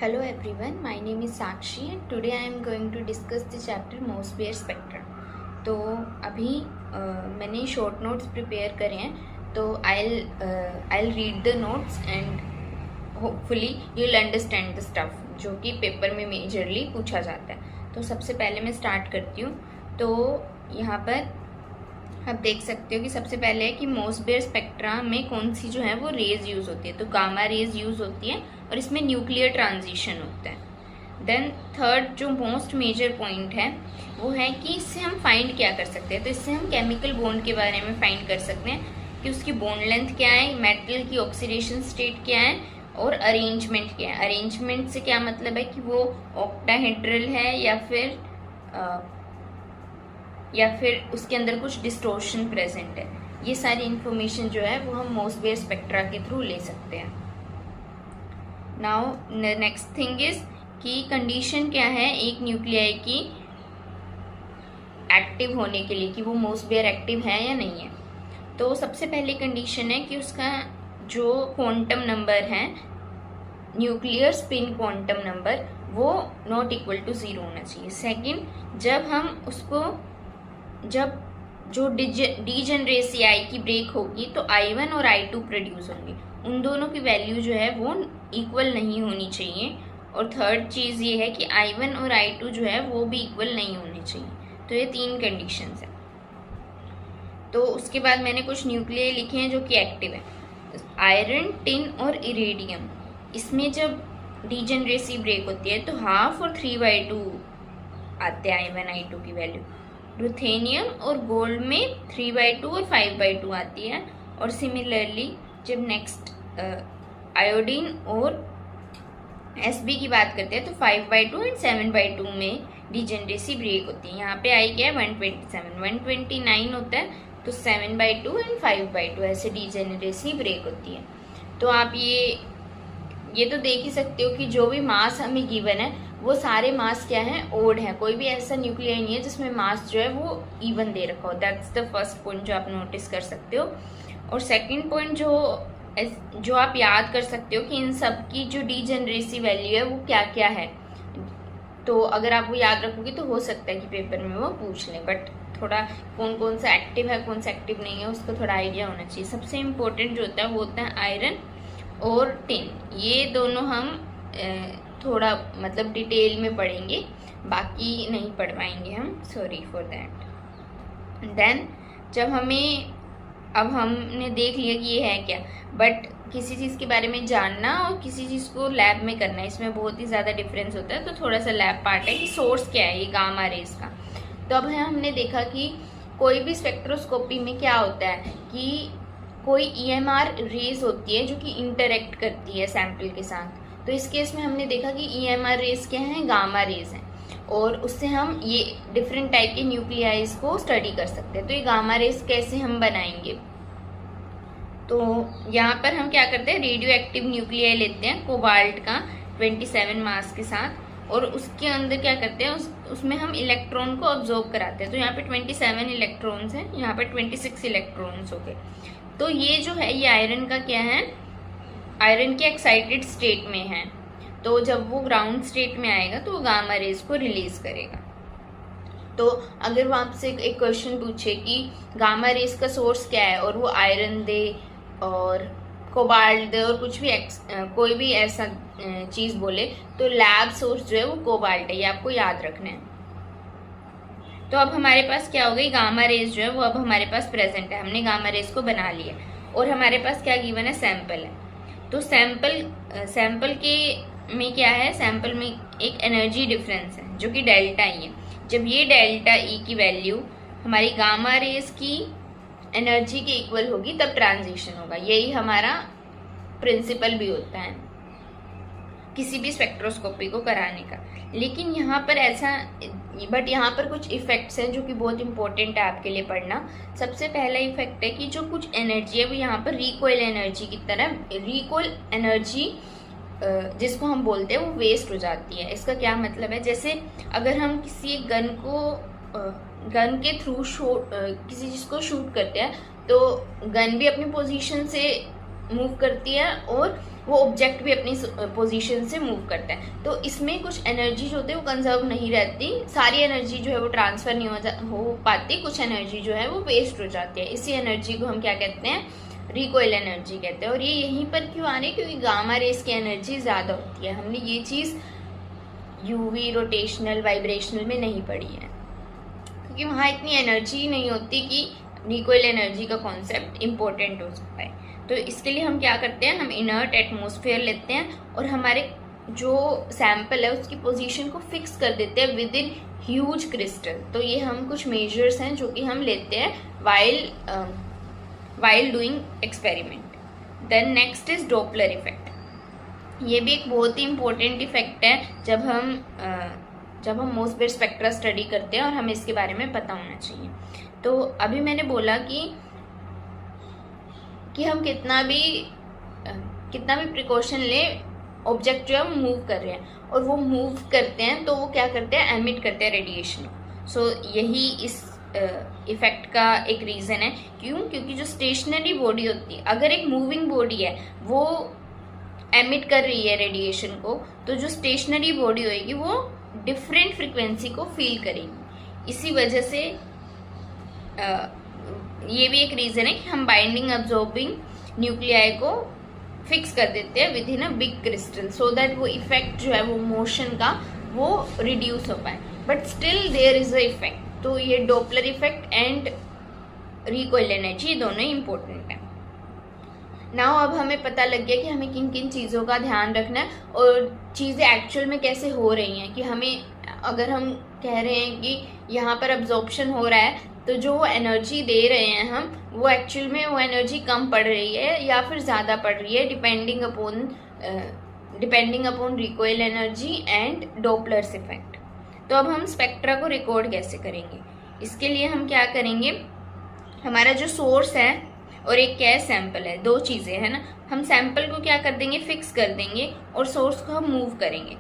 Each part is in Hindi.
Hello everyone, my name is Sakshi and today I am going to discuss the chapter Mossberg spectrum. तो अभी मैंने शॉर्ट नोट्स प्रिपेयर करे हैं, तो I'll read the notes and hopefully you'll understand the stuff जो कि पेपर में मेजरली पूछा जाता है. तो सबसे पहले मैं स्टार्ट करती हूँ. तो यहाँ पर आप देख सकते हो कि सबसे पहले है कि मोसबेयर स्पेक्ट्रा में कौन सी जो है वो रेज यूज़ होती है. तो गामा रेज यूज़ होती है और इसमें न्यूक्लियर ट्रांजिशन होता है. देन थर्ड जो मोस्ट मेजर पॉइंट है वो है कि इससे हम फाइंड क्या कर सकते हैं. तो इससे हम केमिकल बॉन्ड के बारे में फाइंड कर सकते हैं कि उसकी बॉन्ड लेंथ क्या है, मेटल की ऑक्सीडेशन स्टेट क्या है और अरेंजमेंट क्या है. अरेंजमेंट से क्या मतलब है कि वो ऑक्टाहेड्रल है या फिर उसके अंदर कुछ डिस्टोर्शन प्रेजेंट है. ये सारी इंफॉर्मेशन जो है वो हम मोसबेयर स्पेक्ट्रा के थ्रू ले सकते हैं. नाउ नेक्स्ट थिंग इज कि कंडीशन क्या है एक न्यूक्लियाई की एक्टिव होने के लिए, कि वो मोसबेयर एक्टिव है या नहीं है. तो सबसे पहले कंडीशन है कि उसका जो क्वांटम नंबर है, न्यूक्लियर स्पिन क्वांटम नंबर, वो नॉट इक्वल टू 0 होना चाहिए. सेकंड, जब जो डीजेनरेसी आई की ब्रेक होगी तो I1 और I2 प्रोड्यूस होंगी. उन दोनों की वैल्यू जो है वो इक्वल नहीं होनी चाहिए. और थर्ड चीज़ ये है कि I1 और I2 जो है वो भी इक्वल नहीं होने चाहिए. तो ये 3 कंडीशंस हैं. तो उसके बाद मैंने कुछ न्यूक्लियाई लिखे हैं जो कि एक्टिव है. आयरन, टिन और इरेडियम, इसमें जब डीजेनरेसी ब्रेक होती है तो हाफ और 3/2 आते हैं I1 I2 की वैल्यू. रुथेनियम और गोल्ड में 3/2 और 5/2 आती है. और सिमिलरली जब नेक्स्ट आयोडीन और Sb की बात करते हैं तो 5/2 एंड 7/2 में डीजेनरेसी ब्रेक होती है. यहाँ पे आई क्या है 127, 129 होता है तो 7/2 एंड 5/2 ऐसे डीजेनरेसी ब्रेक होती है. तो आप ये तो देख ही सकते हो कि जो भी मास हमें गिवन है वो सारे मास क्या है, ओड है. कोई भी ऐसा न्यूक्लियाई नहीं है जिसमें मास जो है वो इवन दे रखा हो. दैट्स द फर्स्ट पॉइंट जो आप नोटिस कर सकते हो. और सेकंड पॉइंट जो आप याद कर सकते हो कि इन सब की जो डीजेनरेसी वैल्यू है वो क्या क्या है. तो अगर आप वो याद रखोगे तो हो सकता है कि पेपर में वो पूछ लें. बट थोड़ा कौन कौन सा एक्टिव है कौन सा एक्टिव नहीं है उसका थोड़ा आइडिया होना चाहिए. सबसे इम्पोर्टेंट जो होता है वो होता है आयरन और टिन. ये दोनों हम थोड़ा मतलब डिटेल में पढ़ेंगे, बाकी नहीं पढ़ पाएंगे हम, सॉरी फॉर दैट. देन जब अब हमने देख लिया कि ये है क्या, बट किसी चीज़ के बारे में जानना और किसी चीज़ को लैब में करना, इसमें बहुत ही ज़्यादा डिफरेंस होता है. तो थोड़ा सा लैब पार्ट है कि सोर्स क्या है ये गामा रेज का. तो अब हमने देखा कि कोई भी स्पेक्ट्रोस्कोपी में क्या होता है कि कोई EMR रेज होती है जो कि इंटरेक्ट करती है सैंपल के साथ. तो इस केस में हमने देखा कि EMR रेज क्या है, गामा रेज हैं. और उससे हम ये डिफरेंट टाइप के न्यूक्लियाइज को स्टडी कर सकते हैं. तो ये गामा रेज कैसे हम बनाएंगे, तो यहाँ पर हम क्या करते हैं, रेडियो एक्टिव न्यूक्लियाई लेते हैं कोबाल्ट का 27 मास के साथ. और उसके अंदर क्या करते हैं, उसमें हम इलेक्ट्रॉन को ऑब्जॉर्व कराते हैं. तो यहाँ पे 27 इलेक्ट्रॉन्स हैं, यहाँ पे 26 इलेक्ट्रॉन्स हो गए. तो ये जो है ये आयरन का क्या है, आयरन के एक्साइटेड स्टेट में है. तो जब वो ग्राउंड स्टेट में आएगा तो वो गामा रेज को रिलीज करेगा. तो अगर वो आपसे एक क्वेश्चन पूछे कि गामा रेज का सोर्स क्या है और वो आयरन दे और कोबाल्ट दे और कुछ भी कोई भी ऐसा चीज़ बोले, तो लैब सोर्स जो है वो कोबाल्ट है. ये आपको याद रखना है. तो अब हमारे पास क्या हो गई, गामा रेज जो है वो अब हमारे पास प्रेजेंट है. हमने गामा रेज को बना लिया और हमारे पास क्या गिवन है, सैंपल है. तो सैंपल के में क्या है, सैंपल में एक एनर्जी डिफरेंस है जो कि डेल्टा ई है. जब ये डेल्टा ई की वैल्यू हमारी गामा रेज की एनर्जी के इक्वल होगी तब ट्रांजिशन होगा. यही हमारा प्रिंसिपल भी होता है किसी भी स्पेक्ट्रोस्कोपी को कराने का. लेकिन यहाँ पर बट यहाँ पर कुछ इफेक्ट्स हैं जो कि बहुत इंपॉर्टेंट है आपके लिए पढ़ना. सबसे पहला इफेक्ट है कि जो कुछ एनर्जी है वो यहाँ पर रिकॉइल एनर्जी की तरह, रिकॉइल एनर्जी जिसको हम बोलते हैं वो वेस्ट हो जाती है. इसका क्या मतलब है, जैसे अगर हम किसी गन के थ्रू किसी चीज़ को शूट करते हैं तो गन भी अपनी पोजीशन से मूव करती है और वो ऑब्जेक्ट भी अपनी पोजीशन से मूव करता है। तो इसमें कुछ एनर्जी जो होती है वो कंजर्व नहीं रहती, सारी एनर्जी जो है वो ट्रांसफर नहीं हो पाती, कुछ एनर्जी जो है वो वेस्ट हो जाती है। इसी एनर्जी को हम क्या कहते हैं, रिकॉइल एनर्जी कहते हैं। और ये यहीं पर क्यों आ रही है, क्योंकि गामा रेस की एनर्जी ज़्यादा होती है। हमने ये चीज़ यूवी, रोटेशनल, वाइब्रेशनल में नहीं पढ़ी है, क्योंकि वहाँ इतनी एनर्जी नहीं होती कि रिकॉइल एनर्जी का कॉन्सेप्ट इम्पोर्टेंट हो सकता है। तो इसके लिए हम क्या करते हैं, हम इनर्ट एटमॉस्फेयर लेते हैं और हमारे जो सैंपल है उसकी पोजीशन को फिक्स कर देते हैं विद इन ह्यूज क्रिस्टल। तो ये हम कुछ मेजर्स हैं जो कि हम लेते हैं while doing experiment. Then next is Doppler effect. ये भी एक बहुत ही इंपॉर्टेंट इफेक्ट है जब हम मोसबेयर स्पेक्ट्रा स्टडी करते हैं, और हमें इसके बारे में पता होना चाहिए। तो अभी मैंने बोला कि हम कितना भी प्रिकॉशन ले, ऑब्जेक्ट जो है वो मूव कर रहे हैं, और वो मूव करते हैं तो वो क्या करते हैं, एमिट करते हैं रेडिएशन। सो यही इस इफेक्ट का एक रीज़न है। क्यों, क्योंकि जो स्टेशनरी बॉडी होती है, अगर एक मूविंग बॉडी है वो एमिट कर रही है रेडिएशन को, तो जो स्टेशनरी बॉडी होगी वो डिफरेंट फ्रिक्वेंसी को फील करेगी। इसी वजह से ये भी एक रीज़न है कि हम बाइंडिंग अब्जॉर्बिंग न्यूक्लियाई को फिक्स कर देते हैं within a big crystal, so that वो इफेक्ट जो है वो मोशन का वो रिड्यूस हो पाए। But still there is a effect. तो ये Doppler effect and recoil energy दोनों ही इंपॉर्टेंट है। नाउ अब हमें पता लग गया कि हमें किन किन चीज़ों का ध्यान रखना है और चीज़ें एक्चुअल में कैसे हो रही हैं। कि हमें, अगर हम कह रहे हैं कि यहाँ पर अब्जॉर्प्शन हो रहा है, तो जो वो एनर्जी दे रहे हैं हम, वो एक्चुअल में वो एनर्जी कम पड़ रही है या फिर ज़्यादा पड़ रही है, depending upon recoil energy and Doppler's effect. तो अब हम स्पेक्ट्रा को रिकॉर्ड कैसे करेंगे, इसके लिए हम क्या करेंगे, हमारा जो सोर्स है और एक क्या है, सैंपल है, दो चीज़ें है ना। हम सैंपल को क्या कर देंगे, फिक्स कर देंगे, और सोर्स को हम मूव करेंगे।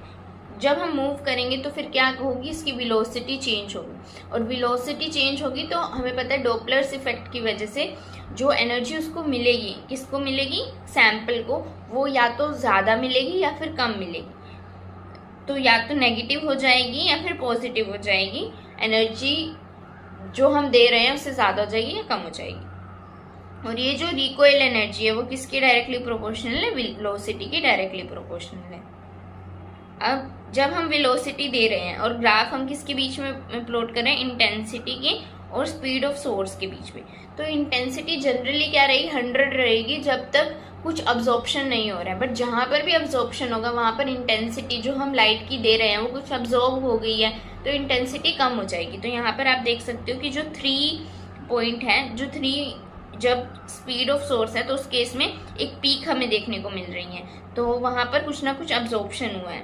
जब हम मूव करेंगे तो फिर क्या होगी, इसकी वेलोसिटी चेंज होगी, और वेलोसिटी चेंज होगी तो हमें पता है डॉपलर्स इफेक्ट की वजह से जो एनर्जी उसको मिलेगी, किसको मिलेगी, सैंपल को, वो या तो ज़्यादा मिलेगी या फिर कम मिलेगी। तो या तो नेगेटिव हो जाएगी या फिर पॉजिटिव हो जाएगी। एनर्जी जो हम दे रहे हैं उससे ज़्यादा हो जाएगी या कम हो जाएगी। और ये जो रिकॉइल एनर्जी है वो किसकी डायरेक्टली प्रोपोर्शनल है, वेलोसिटी की डायरेक्टली प्रोपोर्शनल है। अब जब हम वेलोसिटी दे रहे हैं, और ग्राफ हम किसके बीच में प्लॉट कर रहे हैं, इंटेंसिटी के और स्पीड ऑफ सोर्स के बीच में। तो इंटेंसिटी जनरली क्या रहेगी, 100 रहेगी जब तक कुछ अब्जॉर्प्शन नहीं हो रहा है। बट जहाँ पर भी अब्जॉर्प्शन होगा वहाँ पर इंटेंसिटी जो हम लाइट की दे रहे हैं वो कुछ अब्जॉर्ब हो गई है, तो इंटेंसिटी कम हो जाएगी। तो यहाँ पर आप देख सकते हो कि जो 3 पॉइंट है, जो 3 जब स्पीड ऑफ सोर्स है तो उस केस में एक पीक हमें देखने को मिल रही है, तो वहाँ पर कुछ ना कुछ अब्जॉर्प्शन हुआ है।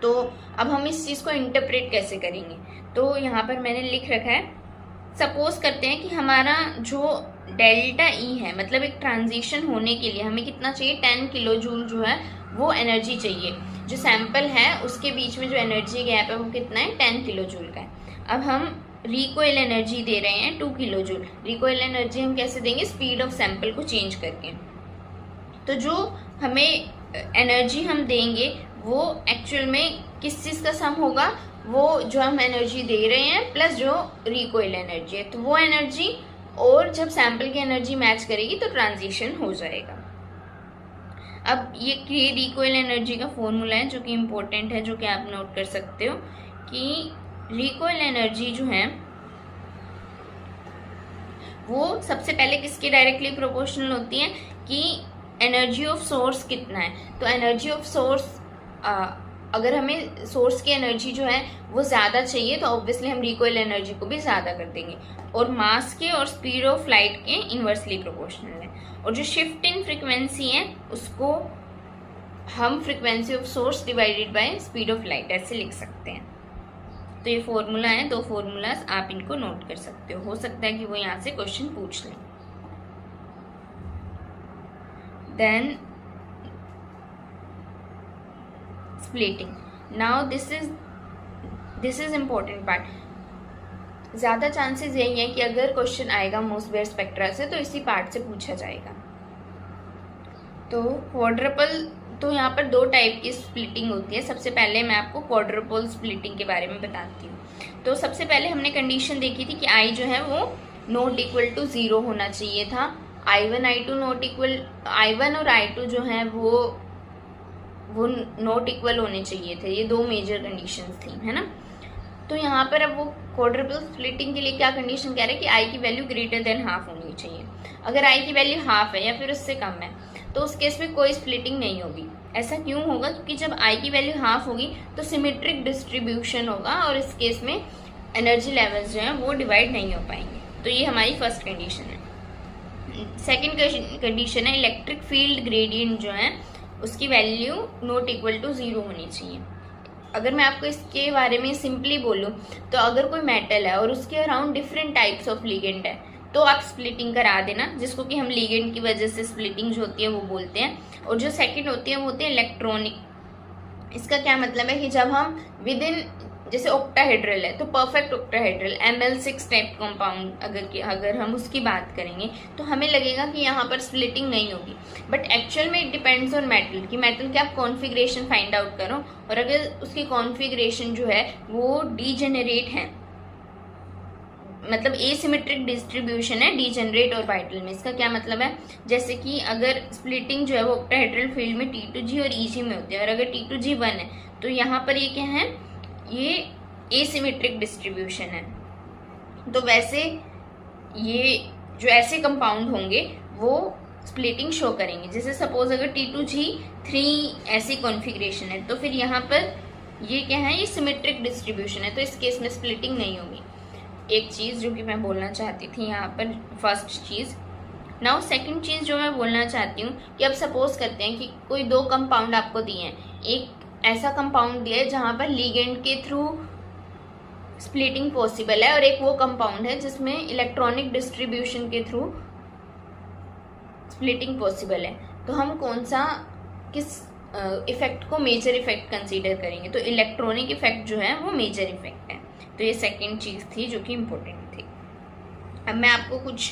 तो अब हम इस चीज़ को इंटरप्रेट कैसे करेंगे, तो यहाँ पर मैंने लिख रखा है, सपोज करते हैं कि हमारा जो डेल्टा ई है, मतलब एक ट्रांजिशन होने के लिए हमें कितना चाहिए, 10 किलो जूल जो है वो एनर्जी चाहिए। जो सैंपल है उसके बीच में जो एनर्जी गैप है वो कितना है, 10 किलो जूल का है। अब हम रिकॉइल एनर्जी दे रहे हैं 2 किलो जूल। रिकॉइल एनर्जी हम कैसे देंगे, स्पीड ऑफ सैंपल को चेंज करके। तो जो हमें एनर्जी हम देंगे वो एक्चुअल में किस चीज़ का सम होगा, वो जो हम एनर्जी दे रहे हैं प्लस जो रिकॉइल एनर्जी है, तो वो एनर्जी और जब सैंपल की एनर्जी मैच करेगी तो ट्रांजिशन हो जाएगा। अब ये रिकॉइल एनर्जी का फॉर्मूला है जो कि इम्पोर्टेंट है, जो कि आप नोट कर सकते हो कि रिकॉइल एनर्जी जो है वो सबसे पहले किसके डायरेक्टली प्रोपोर्शनल होती है कि एनर्जी ऑफ सोर्स कितना है। तो एनर्जी ऑफ सोर्स, अगर हमें सोर्स की एनर्जी जो है वो ज़्यादा चाहिए तो ऑब्वियसली हम रिकॉइल एनर्जी को भी ज़्यादा कर देंगे, और मास के और स्पीड ऑफ लाइट के इन्वर्सली प्रोपोर्शनल है। और जो शिफ्ट इन फ्रिक्वेंसी है उसको हम frequency of source divided by speed of light ऐसे लिख सकते हैं। तो ये फॉर्मूला है, 2 फॉर्मूलाज, आप इनको नोट कर सकते हो सकता है कि वो यहाँ से क्वेश्चन पूछ लें। Then splitting. Now this is important part. ज़्यादा चांसेस यही है कि अगर क्वेश्चन आएगा मोसबेयर स्पेक्ट्रा से तो इसी पार्ट से पूछा जाएगा। तो क्वाड्रपल, तो यहाँ पर दो टाइप की स्प्लिटिंग होती है। सबसे पहले मैं आपको क्वाड्रपल स्प्लिटिंग के बारे में बताती हूँ। तो सबसे पहले हमने कंडीशन देखी थी कि आई जो है वो नॉट इक्वल टू 0 होना चाहिए था। I1 I2 not equal, I1 और I2 जो है वो नॉट इक्वल होने चाहिए थे। ये दो मेजर कंडीशंस थी, है ना। तो यहाँ पर अब वो क्वाड्रपल स्प्लिटिंग के लिए क्या कंडीशन कह रहे हैं कि आई की वैल्यू ग्रेटर देन हाफ होनी चाहिए। अगर आई की वैल्यू हाफ है या फिर उससे कम है तो उस केस में कोई स्प्लिटिंग नहीं होगी। ऐसा क्यों होगा? क्योंकि जब आई की वैल्यू हाफ होगी तो सिमेट्रिक डिस्ट्रीब्यूशन होगा और इस केस में एनर्जी लेवल्स जो हैं वो डिवाइड नहीं हो पाएंगे। तो ये हमारी फर्स्ट कंडीशन है। सेकेंड कंडीशन है इलेक्ट्रिक फील्ड ग्रेडियंट जो है उसकी वैल्यू नॉट इक्वल टू 0 होनी चाहिए। अगर मैं आपको इसके बारे में सिंपली बोलूँ तो अगर कोई मेटल है और उसके around different types of ligand है तो आप स्प्लिटिंग करा देना, जिसको कि हम लिगेंड की वजह से स्प्लिटिंग जो होती है वो बोलते हैं। और जो सेकंड होती है वो होती है इलेक्ट्रॉनिक। इसका क्या मतलब है कि जब हम विद इन, जैसे ऑक्टाहेड्रल है तो perfect octahedral Ml6 type compound अगर हम उसकी बात करेंगे तो हमें लगेगा कि यहाँ पर स्प्लिटिंग नहीं होगी, बट एक्चुअल में इट डिपेंड्स ऑन मेटल कि मेटल के आप कॉन्फ़िगरेशन फाइंड आउट करो। और अगर उसकी कॉन्फ़िगरेशन जो है वो डीजेनरेट है, मतलब एसिमेट्रिक डिस्ट्रीब्यूशन है डीजेनरेट और वाइटल में। इसका क्या मतलब है? जैसे कि अगर स्प्लिटिंग जो है वो ऑक्टाहेड्रल फील्ड में T2G और EG में होती है और अगर T2G 1 है तो यहाँ पर ये क्या है, ये एसिमेट्रिक डिस्ट्रीब्यूशन है। तो वैसे ये जो ऐसे कंपाउंड होंगे वो स्प्लिटिंग शो करेंगे। जैसे सपोज अगर T2G3 ऐसी कॉन्फ़िगरेशन है तो फिर यहाँ पर ये क्या है, ये सिमेट्रिक डिस्ट्रीब्यूशन है, तो इस केस में स्प्लिटिंग नहीं होगी। एक चीज़ जो कि मैं बोलना चाहती थी यहाँ पर, फर्स्ट चीज़। नाउ सेकंड चीज़ जो मैं बोलना चाहती हूँ कि अब सपोज करते हैं कि कोई दो कंपाउंड आपको दिए हैं। एक ऐसा कंपाउंड दिया है जहाँ पर लिगेंड के थ्रू स्प्लिटिंग पॉसिबल है और एक वो कंपाउंड है जिसमें इलेक्ट्रॉनिक डिस्ट्रीब्यूशन के थ्रू स्प्लिटिंग पॉसिबल है। तो हम कौन सा, किस इफेक्ट को मेजर इफेक्ट कंसीडर करेंगे? तो इलेक्ट्रॉनिक इफेक्ट जो है वो मेजर इफेक्ट है। तो ये सेकंड चीज़ थी जो कि इम्पोर्टेंट थी। अब मैं आपको कुछ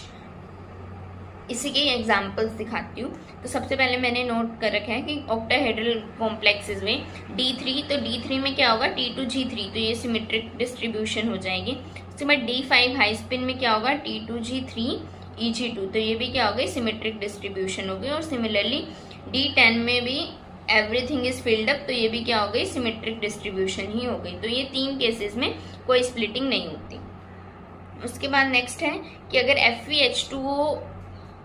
इसी के एग्जांपल्स दिखाती हूँ। तो सबसे पहले मैंने नोट कर रखा है कि ऑक्टाहेड्रल कॉम्प्लेक्सेस में D3, तो D3 में क्या होगा, T2G3, तो ये सिमेट्रिक डिस्ट्रीब्यूशन हो जाएगी। उसके बाद D5 हाई स्पिन में क्या होगा, T2G3 EG2, तो ये भी क्या होगा, सिमेट्रिक डिस्ट्रीब्यूशन होगी। और सिमिलरली D10 में भी एवरीथिंग इज फिल्ड अप, तो ये भी क्या हो गई, सिमेट्रिक डिस्ट्रीब्यूशन ही हो गई। तो ये तीन केसेस में कोई स्प्लिटिंग नहीं होती। उसके बाद नेक्स्ट है कि अगर FeH2O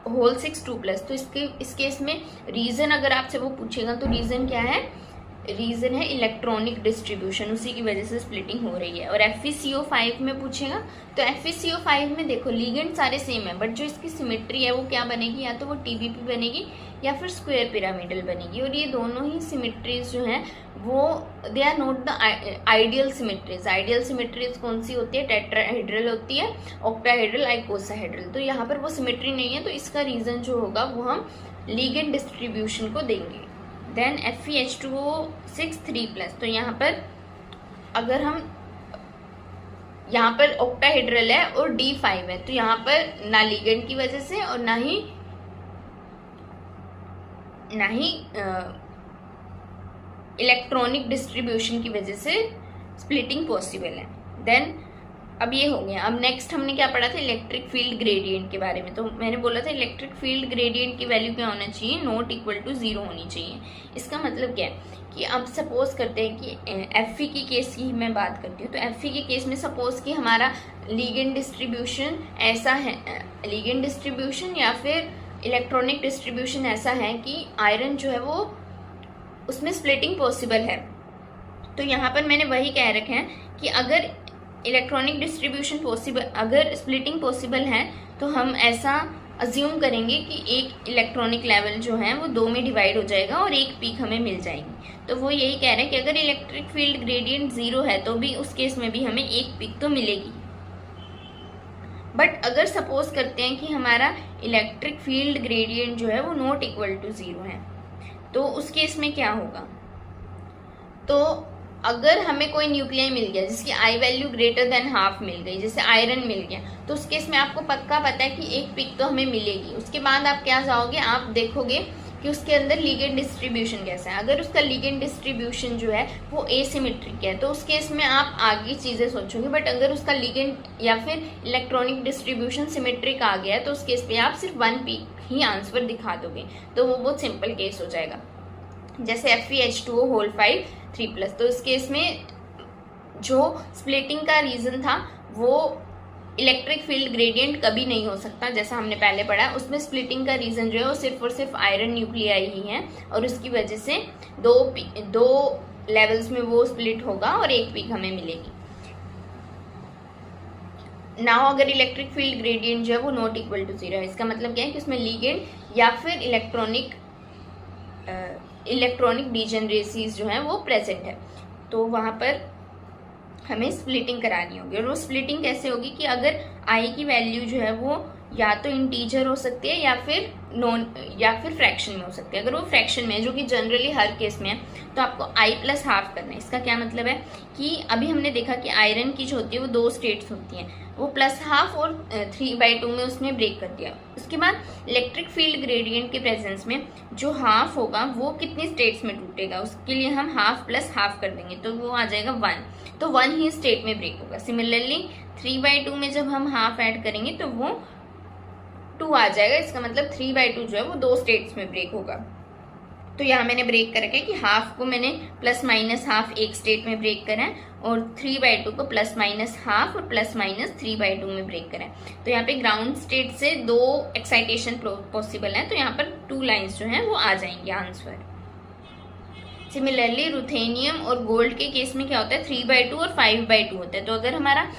होल 6 2+, तो इस केस में रीजन अगर आपसे वो पूछेगा तो रीजन क्या है, रीजन है इलेक्ट्रॉनिक डिस्ट्रीब्यूशन, उसी की वजह से स्प्लिटिंग हो रही है। और FeCO5 में पूछेगा तो FeCO5 में देखो लिगेंड सारे सेम है, बट जो इसकी सिमेट्री है वो क्या बनेगी, या तो वो TBP बनेगी या फिर स्क्वायर पिरामिडल बनेगी। और ये दोनों ही सिमेट्रीज जो हैं वो they are not the ideal symmetries. Ideal symmetries कौन सी होती है, टेट्राहेड्रल होती है, ऑक्टाहेड्रल, आइकोसाहेड्रल। तो यहाँ पर वो सिमेट्री नहीं है, तो इसका रीजन जो होगा वो हम लिगेंड डिस्ट्रीब्यूशन को देंगे। देन FeH2O 6 3+, तो यहाँ पर अगर हम, यहाँ पर ऑक्टाहेड्रल है और D5 है, तो यहाँ पर ना लिगेंड की वजह से और ना ही इलेक्ट्रॉनिक डिस्ट्रीब्यूशन की वजह से स्प्लिटिंग पॉसिबल है। देन अब ये हो गया। अब नेक्स्ट हमने क्या पढ़ा था, इलेक्ट्रिक फील्ड ग्रेडियंट के बारे में। तो मैंने बोला था इलेक्ट्रिक फील्ड ग्रेडियंट की वैल्यू क्या होना चाहिए, नॉट इक्वल टू 0 होनी चाहिए। इसका मतलब क्या है कि अब सपोज करते हैं कि Fe की केस की मैं बात करती हूँ। तो Fe के केस में सपोज कि हमारा लिगेंड डिस्ट्रीब्यूशन ऐसा है, लिगेंड डिस्ट्रीब्यूशन या फिर इलेक्ट्रॉनिक डिस्ट्रीब्यूशन ऐसा है कि आयरन जो है वो उसमें स्प्लिटिंग पॉसिबल है। तो यहाँ पर मैंने वही कह रखा है कि अगर इलेक्ट्रॉनिक डिस्ट्रीब्यूशन पॉसिबल, अगर स्प्लिटिंग पॉसिबल है तो हम ऐसा अज्यूम करेंगे कि एक इलेक्ट्रॉनिक लेवल जो है वो 2 में डिवाइड हो जाएगा और एक पीक हमें मिल जाएगी। तो वो यही कह रहे हैं कि अगर इलेक्ट्रिक फील्ड ग्रेडियंट 0 है तो भी उस केस में भी हमें एक पीक तो मिलेगी। बट अगर सपोज करते हैं कि हमारा इलेक्ट्रिक फील्ड ग्रेडियंट जो है वो नॉट इक्वल टू 0 है, तो उस केस में क्या होगा, तो अगर हमें कोई न्यूक्लियाई मिल गया जिसकी I value greater than half मिल गई, जैसे आयरन मिल गया, तो उस केस में आपको पक्का पता है कि एक पिक तो हमें मिलेगी। उसके बाद आप क्या जाओगे, आप देखोगे कि उसके अंदर लिगेंड डिस्ट्रीब्यूशन कैसा है। अगर उसका लिगेंड डिस्ट्रीब्यूशन जो है वो एसिमेट्रिक है तो उस केस में आप आगे चीजें सोचोगे, बट अगर उसका लिगेंड या फिर इलेक्ट्रॉनिक डिस्ट्रीब्यूशन सिमेट्रिक आ गया है तो उस केस पे आप सिर्फ 1 पीक ही आंसर दिखा दोगे, तो वो बहुत सिंपल केस हो जाएगा। जैसे FeH2O होल 5 3+, तो इस केस में जो स्प्लिटिंग का रीजन था वो इलेक्ट्रिक फील्ड ग्रेडियंट कभी नहीं हो सकता, जैसा हमने पहले पढ़ा। उसमें स्प्लिटिंग का रीजन जो है वो सिर्फ और सिर्फ आयरन न्यूक्लियाई ही है, और उसकी वजह से दो लेवल्स में वो स्प्लिट होगा और एक पीक हमें मिलेगी। नाउ अगर इलेक्ट्रिक फील्ड ग्रेडियंट जो है वो नॉट इक्वल टू 0 है, इसका मतलब क्या है कि उसमें लिगेंड या फिर इलेक्ट्रॉनिक डिजेनरेसीज जो है वो प्रेजेंट है, तो वहां पर हमें स्प्लिटिंग करानी होगी। और वो स्प्लिटिंग कैसे होगी कि अगर आई की वैल्यू जो है वो या तो इंटीजर हो सकती है या फिर फ्रैक्शन में हो सकती है। अगर वो फ्रैक्शन में है, जो कि जनरली हर केस में है, तो आपको I+½ करना है। इसका क्या मतलब है कि अभी हमने देखा कि आयरन की जो होती है वो 2 स्टेट्स होती हैं, वो +½ और 3/2 में उसने ब्रेक कर दिया। उसके बाद इलेक्ट्रिक फील्ड ग्रेडियंट के प्रेजेंस में जो हाफ होगा वो कितनी स्टेट्स में टूटेगा, उसके लिए हम हाफ +½ कर देंगे तो वो आ जाएगा 1, तो 1 ही स्टेट में ब्रेक होगा। सिमिलरली 3/2 में जब हम हाफ ऐड करेंगे तो वो 2 आ जाएगा, इसका मतलब 3/2 जो है वो 2 स्टेट्स में ब्रेक होगा। तो यहाँ मैंने ब्रेक कर रखा है कि हाफ को मैंने +-½ एक स्टेट में ब्रेक करा है और 3/2 को +-½ और +-3/2 में ब्रेक करा है। तो यहाँ पे ग्राउंड स्टेट से 2 एक्साइटेशन पॉसिबल है, तो यहाँ पर 2 लाइंस जो हैं वो आ जाएंगे आंसर। सिमिलरली रुथेनियम और गोल्ड के केस में क्या होता है, 3/2 और 5/2 होता है। तो अगर हमारा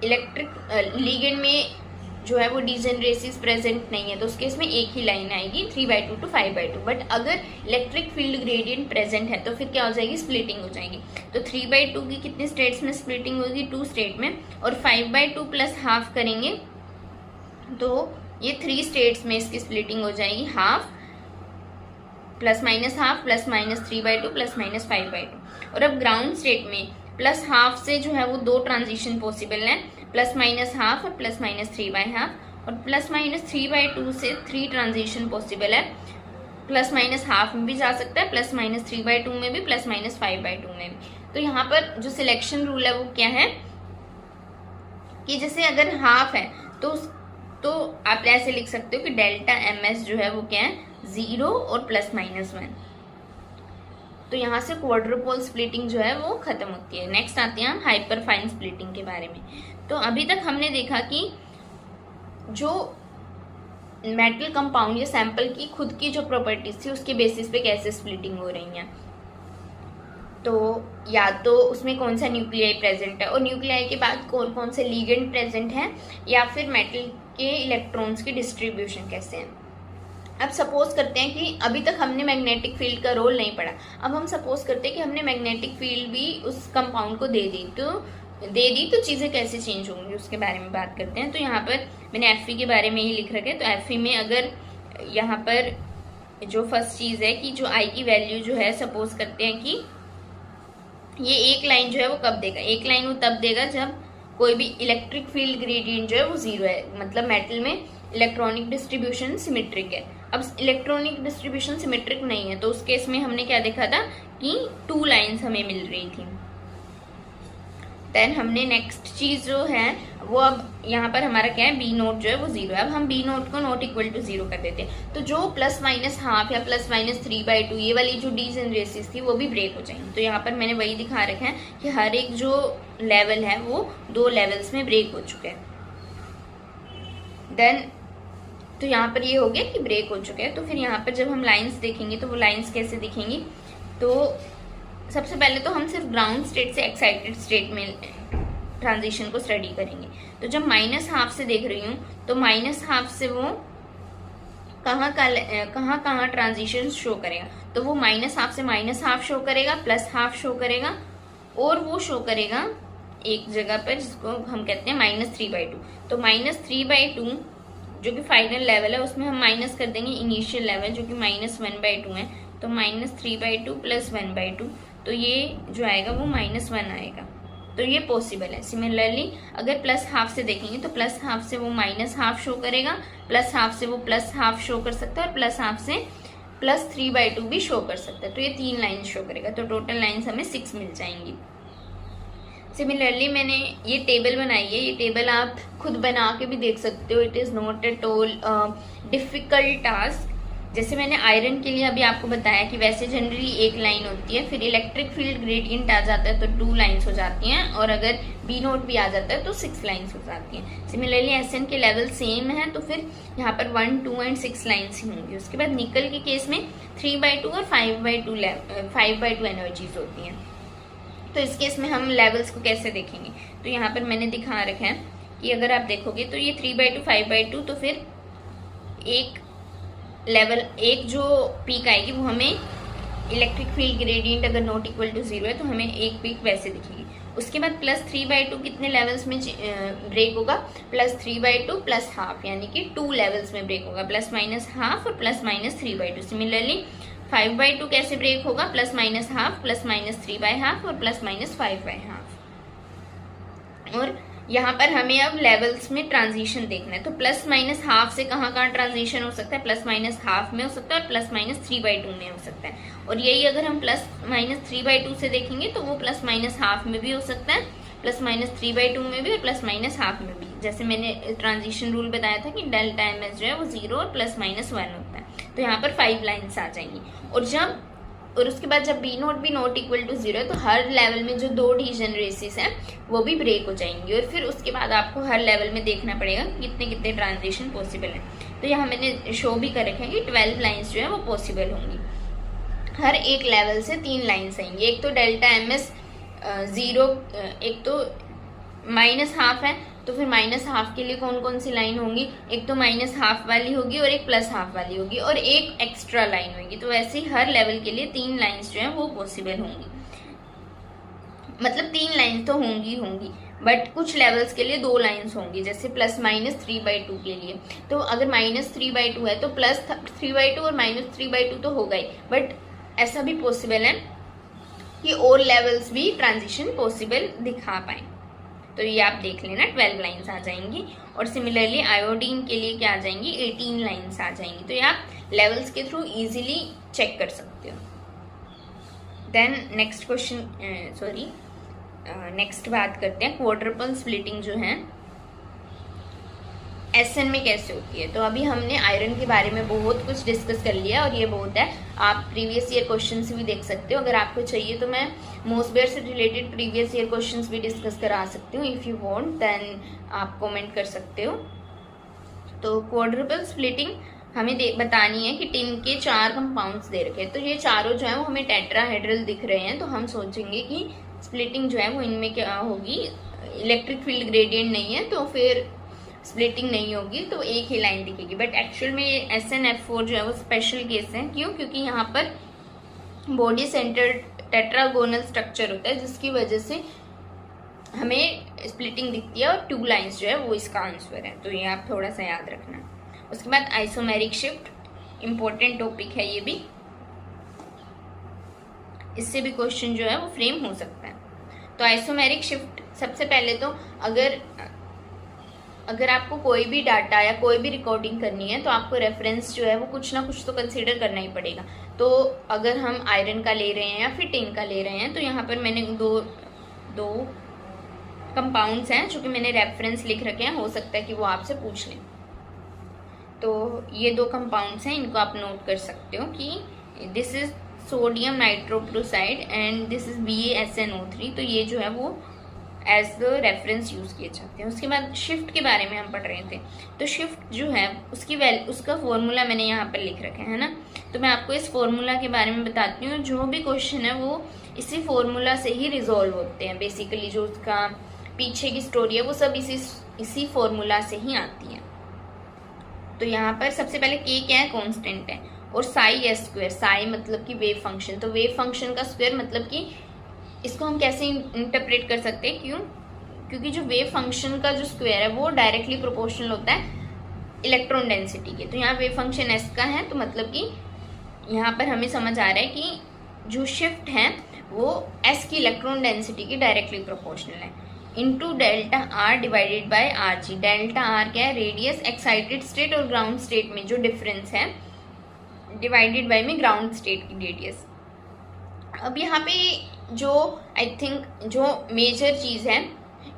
इलेक्ट्रिक लिगेंड में जो है वो डिजेनरेसीज प्रेजेंट नहीं है तो उस केस में एक ही लाइन आएगी 3/2 to 5/2। बट अगर इलेक्ट्रिक फील्ड ग्रेडियंट प्रेजेंट है तो फिर क्या हो जाएगी, स्प्लिटिंग हो जाएगी। तो 3/2 की कितने स्टेट्स में स्प्लिटिंग होगी, 2 स्टेट में, और 5/2 +½ करेंगे तो ये 3 स्टेट्स में इसकी स्प्लिटिंग हो जाएगी, हाफ +-½ +-3/2 +-5/2। और अब ग्राउंड स्टेट में +½ से जो है वो 2 ट्रांजिशन पॉसिबल हैं, +-½ और +-3/2, और +-3/2 से 3 ट्रांजिशन पॉसिबल है, +-½ में भी जा सकता है, +-3/2 में भी, +-5/2 में भी। तो यहाँ पर जो सिलेक्शन रूल है वो क्या है कि जैसे अगर हाफ है तो आप ऐसे लिख सकते हो कि ΔMS जो है वो क्या है, 0 और +-1। तो यहाँ से क्वाड्रुपोल स्प्लिटिंग जो है वो खत्म होती है। नेक्स्ट आते हैं हम हाइपरफाइन स्प्लिटिंग के बारे में। तो अभी तक हमने देखा कि जो मेटल कंपाउंड या सैंपल की खुद की जो प्रॉपर्टीज थी उसके बेसिस पे कैसे स्प्लिटिंग हो रही है। तो या तो उसमें कौन सा न्यूक्लियाई प्रेजेंट है और न्यूक्लियाई के बाद कौन कौन से लिगेंड प्रेजेंट है, या फिर मेटल के इलेक्ट्रॉन्स की डिस्ट्रीब्यूशन कैसे है। अब सपोज करते हैं कि अभी तक हमने मैग्नेटिक फील्ड का रोल नहीं पढ़ा, अब हम सपोज करते हैं कि हमने मैग्नेटिक फील्ड भी उस कंपाउंड को दे दी तो चीज़ें कैसे चेंज होंगी उसके बारे में बात करते हैं। तो यहाँ पर मैंने Fe के बारे में ही लिख रखा है। तो Fe में अगर यहाँ पर जो फर्स्ट चीज़ है कि जो I की वैल्यू जो है, सपोज करते हैं कि ये एक लाइन जो है वो कब देगा, एक लाइन वो तब देगा जब कोई भी इलेक्ट्रिक फील्ड ग्रेडियंट जो है वो 0 है, मतलब मेटल में इलेक्ट्रॉनिक डिस्ट्रीब्यूशन सिमेट्रिक है। अब इलेक्ट्रॉनिक डिस्ट्रीब्यूशन सिमेट्रिक नहीं है तो उस केस में हमने क्या देखा था कि 2 लाइंस हमें मिल रही थी। देन हमने नेक्स्ट चीज जो है वो, अब यहाँ पर हमारा क्या है, B0 जो है वो 0 है। अब हम B0 को नॉट इक्वल टू 0 कर देते हैं तो जो +-½ या +-3/2 ये वाली जो डिजेनरेसीज थी वो भी ब्रेक हो जाएंगी। तो यहाँ पर मैंने वही दिखा रखा है कि हर एक जो लेवल है वो 2 लेवल्स में ब्रेक हो चुके हैं। देन तो यहाँ पर ये हो गया कि ब्रेक हो चुके हैं। तो फिर यहाँ पर जब हम लाइंस देखेंगे तो वो लाइंस कैसे दिखेंगी, तो सबसे पहले तो हम सिर्फ ग्राउंड स्टेट से एक्साइटेड स्टेट में ट्रांजिशन को स्टडी करेंगे। तो जब -½ से देख रही हूँ तो -½ से वो कहाँ ट्रांजिशन शो करेगा, तो वो -½ से -½ शो करेगा, +½ शो करेगा, और वो शो करेगा एक जगह पर जिसको हम कहते हैं -3/2। तो -3/2 जो कि फाइनल लेवल है उसमें हम माइनस कर देंगे इनिशियल लेवल जो कि -1/2 है। तो -3/2 + 1/2, तो ये जो आएगा वो -1 आएगा। तो ये पॉसिबल है। सिमिलरली अगर +½ से देखेंगे तो +½ से वो -½ शो करेगा, +½ से वो +½ शो कर सकता है, और +½ से +3/2 भी शो कर सकता है, तो ये 3 लाइन शो करेगा, तो टोटल लाइन्स हमें 6 मिल जाएंगी। सिमिलरली मैंने ये टेबल बनाई है, ये टेबल आप खुद बना के भी देख सकते हो, it is not at all difficult task. जैसे मैंने आयरन के लिए अभी आपको बताया कि वैसे जनरली 1 लाइन होती है, फिर इलेक्ट्रिक फील्ड ग्रेडियंट आ जाता है तो 2 लाइन्स हो जाती हैं, और अगर बी नोट भी आ जाता है तो 6 लाइन्स हो जाती हैं। सिमिलरली एसएन के लेवल सेम है, तो फिर यहाँ पर 1, 2 एंड 6 लाइन्स ही होंगी। उसके बाद निकल के केस में 3/2 और 5/2 एनर्जीज होती हैं। तो इस केस में हम लेवल्स को कैसे देखेंगे, तो यहाँ पर मैंने दिखा रखा है कि अगर आप देखोगे तो ये 3/2 5/2, तो फिर एक लेवल एक जो पीक आएगी वो हमें इलेक्ट्रिक फील्ड ग्रेडियंट अगर नॉट इक्वल टू 0 है तो हमें एक पीक वैसे दिखेगी। उसके बाद +3/2 कितने लेवल्स में ब्रेक होगा, +3/2 +1/2, यानी कि 2 लेवल्स में ब्रेक होगा, +-1/2 और +-3/2। सिमिलरली 5/2 कैसे ब्रेक होगा, +-1/2 +-3/2 और +-5/2। और यहाँ पर हमें अब लेवल्स में ट्रांजिशन देखना है, तो +-1/2 से कहाँ ट्रांजिशन हो सकता है, +-1/2 में हो सकता है और +-3/2 में हो सकता है। और यही अगर हम +-3/2 से देखेंगे तो वो +-1/2 में भी हो सकता है, +-3/2 में भी और +-1/2 में भी। जैसे मैंने ट्रांजिशन रूल बताया था कि डेल्टा एमएस जो है वो 0 और +-1 होता है, तो यहाँ पर 5 लाइन्स आ जाएंगी। और उसके बाद जब बी नोट भी नॉट इक्वल टू 0 है तो हर लेवल में जो 2 डीजेनरेसीज हैं वो भी ब्रेक हो जाएंगी, और फिर उसके बाद आपको हर लेवल में देखना पड़ेगा कितने कितने ट्रांजिशन पॉसिबल हैं। तो यहाँ मैंने शो भी कर रखा है कि 12 लाइन्स जो है वो पॉसिबल होंगी। हर एक लेवल से 3 लाइन्स आएंगी, एक तो डेल्टा एमएस 0, एक तो -1/2 है, तो फिर -1/2 के लिए कौन कौन सी लाइन होंगी, एक तो -1/2 वाली होगी और एक +1/2 वाली होगी और एक एक्स्ट्रा लाइन होगी। तो वैसे ही हर लेवल के लिए 3 लाइन्स जो है वो पॉसिबल होंगी, मतलब 3 लाइन्स तो होंगी, बट कुछ लेवल्स के लिए 2 लाइन्स होंगी, जैसे +-3/2 के लिए। तो अगर -3/2 है तो +3/2 और -3/2 तो होगा ही, बट ऐसा भी पॉसिबल है कि और लेवल्स भी ट्रांजिशन पॉसिबल दिखा पाए। तो ये आप देख लेना, 12 लाइन्स आ जाएंगी। और सिमिलरली आयोडीन के लिए क्या आ जाएंगी, 18 लाइन्स आ जाएंगी। तो ये आप लेवल्स के थ्रू इजीली चेक कर सकते हो। देन नेक्स्ट बात करते हैं क्वाड्रुपल स्प्लिटिंग जो है एसएन में कैसे होती है। तो अभी हमने आयरन के बारे में बहुत कुछ डिस्कस कर लिया और ये बहुत है, आप प्रीवियस ईयर क्वेश्चंस भी देख सकते हो। अगर आपको चाहिए तो मैं मोसबेयर से रिलेटेड प्रीवियस ईयर क्वेश्चंस भी डिस्कस करा सकती हूँ। इफ़ यू वांट देन आप कमेंट कर सकते हो। तो क्वाड्रुपल स्प्लिटिंग हमें बतानी है कि टिन के 4 कंपाउंड्स दे रखे हैं, तो ये चारों जो है वो हमें टेट्राहेड्रल दिख रहे हैं। तो हम सोचेंगे कि स्प्लिटिंग जो है वो इनमें क्या होगी, इलेक्ट्रिक फील्ड ग्रेडियंट नहीं है तो फिर स्प्लिटिंग नहीं होगी, तो एक ही लाइन दिखेगी। बट एक्चुअल में ये SnF4 जो है वो स्पेशल केस है। क्यों? क्योंकि यहाँ पर बॉडी सेंटर्ड टेट्रागोनल स्ट्रक्चर होता है, जिसकी वजह से हमें स्प्लिटिंग दिखती है और 2 लाइन्स जो है वो इसका आंसर है। तो ये आप थोड़ा सा याद रखना। उसके बाद आइसोमेरिक शिफ्ट, इम्पोर्टेंट टॉपिक है ये भी, इससे भी क्वेश्चन जो है वो फ्रेम हो सकता है। तो आइसोमेरिक शिफ्ट, सबसे पहले तो अगर आपको कोई भी डाटा या कोई भी रिकॉर्डिंग करनी है तो आपको रेफरेंस जो है वो कुछ ना कुछ तो कंसीडर करना ही पड़ेगा। तो अगर हम आयरन का ले रहे हैं या फिर टिन का ले रहे हैं, तो यहाँ पर मैंने दो कंपाउंड्स हैं जो कि मैंने रेफरेंस लिख रखे हैं, हो सकता है कि वो आपसे पूछ लें। तो ये 2 कंपाउंड्स हैं, इनको आप नोट कर सकते हो कि this is sodium nitrochloride and this is BaSnO3। तो ये जो है वो एज द रेफरेंस यूज किए जाते हैं। उसके बाद शिफ्ट के बारे में हम पढ़ रहे थे। तो शिफ्ट जो है उसका फॉर्मूला मैंने यहाँ पर लिख रखा है ना, तो मैं आपको इस फॉर्मूला के बारे में बताती हूँ। जो भी क्वेश्चन है वो इसी फॉर्मूला से ही रिजॉल्व होते हैं। बेसिकली जो उसका पीछे की स्टोरी है वो सब इसी फॉर्मूला से ही आती है। तो यहाँ पर सबसे पहले के क्या है, कॉन्स्टेंट है, और साई एस स्क्वायर, साई मतलब कि वेव फंक्शन। तो वेव फंक्शन का स्क्वायर मतलब कि इसको हम कैसे इंटरप्रेट कर सकते हैं, क्यों? क्योंकि जो वेव फंक्शन का जो स्क्वायर है वो डायरेक्टली प्रोपोर्शनल होता है इलेक्ट्रॉन डेंसिटी के। तो यहाँ वेव फंक्शन एस का है, तो मतलब कि यहाँ पर हमें समझ आ रहा है कि जो शिफ्ट है वो एस की इलेक्ट्रॉन डेंसिटी की डायरेक्टली प्रोपोर्शनल है, into delta R divided by R G. Delta R क्या है, रेडियस, एक्साइटेड स्टेट और ग्राउंड स्टेट में जो डिफरेंस है, डिवाइडेड बाय में ग्राउंड स्टेट की रेडियस। अब यहाँ पे जो आई थिंक जो मेजर चीज़ है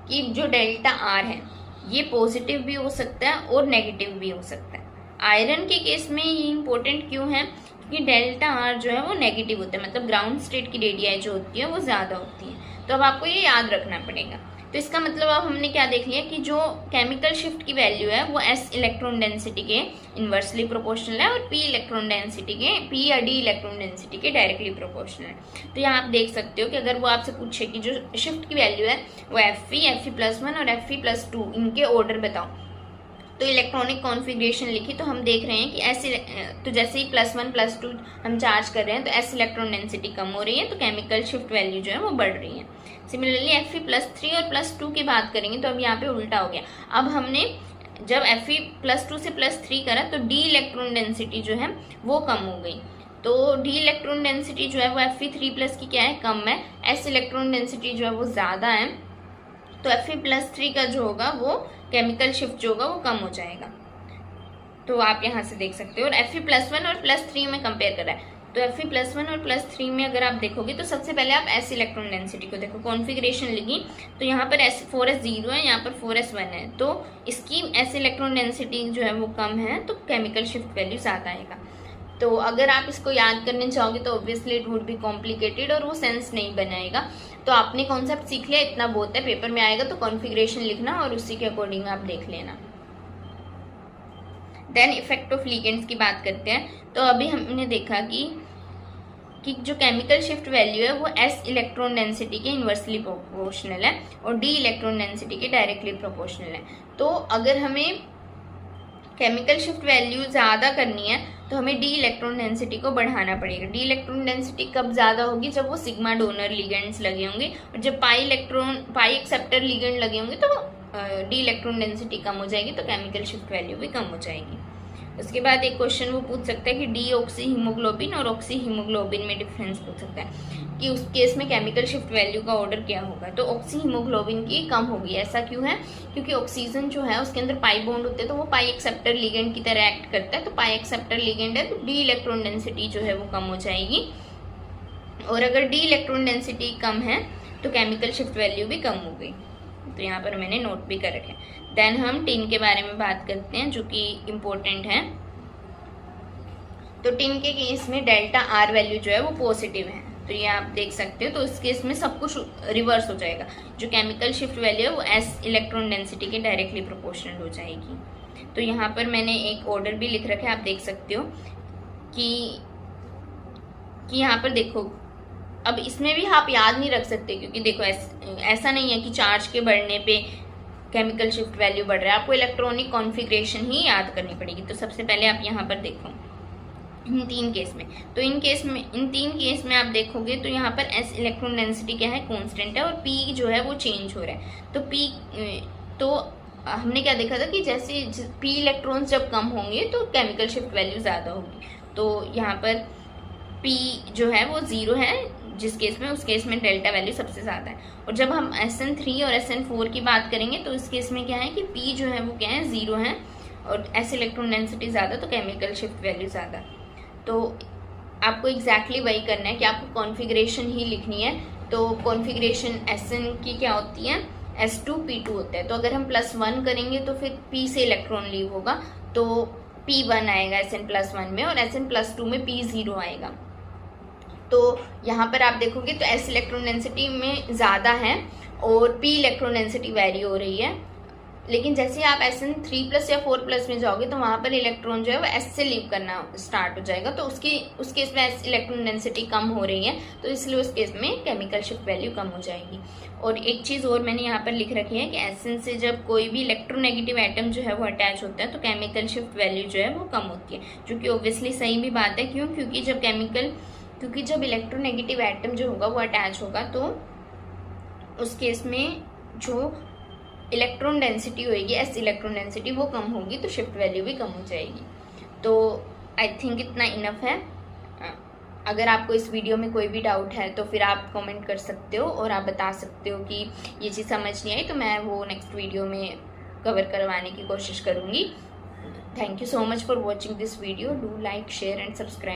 कि जो डेल्टा आर है ये पॉजिटिव भी हो सकता है और नेगेटिव भी हो सकता है। आयरन के केस में ये इंपॉर्टेंट क्यों है, क्योंकि डेल्टा आर जो है वो नेगेटिव होता है, मतलब ग्राउंड स्टेट की रेडियाई जो होती है वो ज़्यादा होती है। तो अब आपको ये याद रखना पड़ेगा। तो इसका मतलब अब हमने क्या देख लिया कि जो केमिकल शिफ्ट की वैल्यू है वो s इलेक्ट्रॉन डेंसिटी के इन्वर्सली प्रोपोर्शनल है और p इलेक्ट्रॉन डेंसिटी के p या d इलेक्ट्रॉन डेंसिटी के डायरेक्टली प्रोपोर्शनल है। तो यहाँ आप देख सकते हो कि अगर वो आपसे पूछे कि जो शिफ्ट की वैल्यू है वो Fe+1 और Fe+2 इनके ऑर्डर बताओ, तो इलेक्ट्रॉनिक कॉन्फ़िगरेशन लिखी तो हम देख रहे हैं कि तो जैसे ही +1+2 हम चार्ज कर रहे हैं तो s इलेक्ट्रॉन डेंसिटी कम हो रही है, तो केमिकल शिफ्ट वैल्यू जो है वो बढ़ रही है। सिमिलरली Fe+3 और +2 की बात करेंगे तो अब यहाँ पे उल्टा हो गया। अब हमने जब Fe+2 से +3 करा तो d इलेक्ट्रॉन डेंसिटी जो है वो कम हो गई। तो d इलेक्ट्रॉन डेंसिटी जो है वो Fe3+ की क्या है, कम है। s इलेक्ट्रॉन डेंसिटी जो है वो ज़्यादा है, तो Fe+3 का जो होगा वो केमिकल शिफ्ट जो होगा वो कम हो जाएगा। तो आप यहाँ से देख सकते हो। और Fe+1 और +3 में कंपेयर कर रहा है, तो Fe+1 और +3 में अगर आप देखोगे तो सबसे पहले आप s इलेक्ट्रॉन डेंसिटी को देखो, कॉन्फ़िगरेशन लिखी तो यहाँ पर 4s 0 है, यहाँ पर 4s 1 है, तो इसकी s इलेक्ट्रॉन डेंसिटी जो है वो कम है, तो केमिकल शिफ्ट वैल्यू ज़्यादा आएगा। तो अगर आप इसको याद करने चाहोगे तो obviously it would be complicated और वो सेंस नहीं बनाएगा। तो आपने कॉन्सेप्ट सीख लिया, इतना बहुत है। पेपर में आएगा तो कॉन्फ़िगरेशन लिखना और उसी के अकॉर्डिंग आप देख लेना। देन इफेक्ट ऑफ लिगेंड्स की बात करते हैं। तो अभी हमने देखा कि जो केमिकल शिफ्ट वैल्यू है वो s इलेक्ट्रॉन डेंसिटी के इन्वर्सली प्रोपोर्शनल है और d इलेक्ट्रॉन डेंसिटी के डायरेक्टली प्रोपोर्शनल है। तो अगर हमें केमिकल शिफ्ट वैल्यू ज़्यादा करनी है तो हमें डी इलेक्ट्रॉन डेंसिटी को बढ़ाना पड़ेगा। डी इलेक्ट्रॉन डेंसिटी कब ज़्यादा होगी, जब वो सिग्मा डोनर लिगेंड्स लगे होंगे, और जब पाई एक्सेप्टर लिगेंड लगे होंगे तो डी इलेक्ट्रॉन डेंसिटी कम हो जाएगी, तो केमिकल शिफ्ट वैल्यू भी कम हो जाएगी। उसके बाद एक क्वेश्चन वो पूछ सकता है कि डी ऑक्सी हीमोग्लोबिन और ऑक्सी हीमोग्लोबिन में डिफरेंस पूछ सकता है कि उस केस में केमिकल शिफ्ट वैल्यू का ऑर्डर क्या होगा। तो ऑक्सी हीमोग्लोबिन की कम होगी। ऐसा क्यों है, क्योंकि ऑक्सीजन जो है उसके अंदर पाई बॉन्ड होते हैं, तो वो पाई एक्सेप्टर लिगेंड की तरह एक्ट करता है। तो पाई एक्सेप्टर लिगेंड है तो डी इलेक्ट्रॉन डेंसिटी जो है वो कम हो जाएगी, और अगर डी इलेक्ट्रॉन डेंसिटी कम है तो केमिकल शिफ्ट वैल्यू भी कम हो गई। तो यहाँ पर मैंने नोट भी कर रखे। देन हम टिन के बारे में बात करते हैं जो कि इम्पोर्टेंट है। तो टिन के केस में डेल्टा आर वैल्यू जो है वो पॉजिटिव है, तो ये आप देख सकते हो। तो इस केस में सब कुछ रिवर्स हो जाएगा, जो केमिकल शिफ्ट वैल्यू है वो s इलेक्ट्रॉन डेंसिटी के डायरेक्टली प्रोपोर्शनल हो जाएगी। तो यहाँ पर मैंने एक ऑर्डर भी लिख रखा है, आप देख सकते हो कि यहाँ पर देखो। अब इसमें भी आप याद नहीं रख सकते, क्योंकि देखो ऐसा नहीं है कि चार्ज के बढ़ने पे केमिकल शिफ्ट वैल्यू बढ़ रहा है, आपको इलेक्ट्रॉनिक कॉन्फ़िगरेशन ही याद करनी पड़ेगी। तो सबसे पहले आप यहाँ पर देखो इन तीन केस में, तो इन तीन केस में आप देखोगे तो यहाँ पर s इलेक्ट्रॉन डेंसिटी क्या है, कांस्टेंट है, और p जो है वो चेंज हो रहा है। तो p तो हमने क्या देखा था कि जैसे p इलेक्ट्रॉन्स जब कम होंगे तो केमिकल शिफ्ट वैल्यू ज़्यादा होगी। तो यहाँ पर p जो है वो 0 है जिस केस में, उस केस में डेल्टा वैल्यू सबसे ज़्यादा है। और जब हम SN3 और SN4 की बात करेंगे तो इस केस में क्या है कि p जो है वो क्या है, 0 है, और s इलेक्ट्रॉन डेंसिटी ज़्यादा, तो केमिकल शिफ्ट वैल्यू ज़्यादा। तो आपको एग्जैक्टली वही करना है कि आपको कॉन्फ़िगरेशन ही लिखनी है। तो कॉन्फ़िगरेशन SN की क्या होती है, S2P2 होता है। तो अगर हम +1 करेंगे तो फिर P से इलेक्ट्रॉन लीव होगा, तो P1 आएगा SN+1 में, और SN+2 में P0 आएगा। तो यहाँ पर आप देखोगे तो S इलेक्ट्रॉन डेंसिटी में ज़्यादा है और P इलेक्ट्रॉन डेंसिटी वेरी हो रही है। लेकिन जैसे आप SN3+ या 4+ में जाओगे तो वहाँ पर इलेक्ट्रॉन जो है वो S से लीव करना स्टार्ट हो जाएगा, तो उस केस में S इलेक्ट्रॉन डेंसिटी कम हो रही है, तो इसलिए उस केस में केमिकल शिफ्ट वैल्यू कम हो जाएगी। और एक चीज़ और मैंने यहाँ पर लिख रखी है कि SN से जब कोई भी इलेक्ट्रोनेगेटिव आइटम जो है वो अटैच होता है तो केमिकल शिफ्ट वैल्यू जो है वो कम होती है, जो कि ऑब्वियसली सही भी बात है। क्यों, क्योंकि जब इलेक्ट्रोनेगेटिव आइटम जो होगा वो अटैच होगा तो उस केस में जो इलेक्ट्रॉन डेंसिटी होगी, S इलेक्ट्रॉन डेंसिटी, वो कम होगी, तो शिफ्ट वैल्यू भी कम हो जाएगी। तो आई थिंक इतना इनफ है। अगर आपको इस वीडियो में कोई भी डाउट है तो फिर आप कमेंट कर सकते हो और आप बता सकते हो कि ये चीज़ समझ नहीं आई, तो मैं वो नेक्स्ट वीडियो में कवर करवाने की कोशिश करूँगी। Thank you so much for watching this video. Do like, share and subscribe.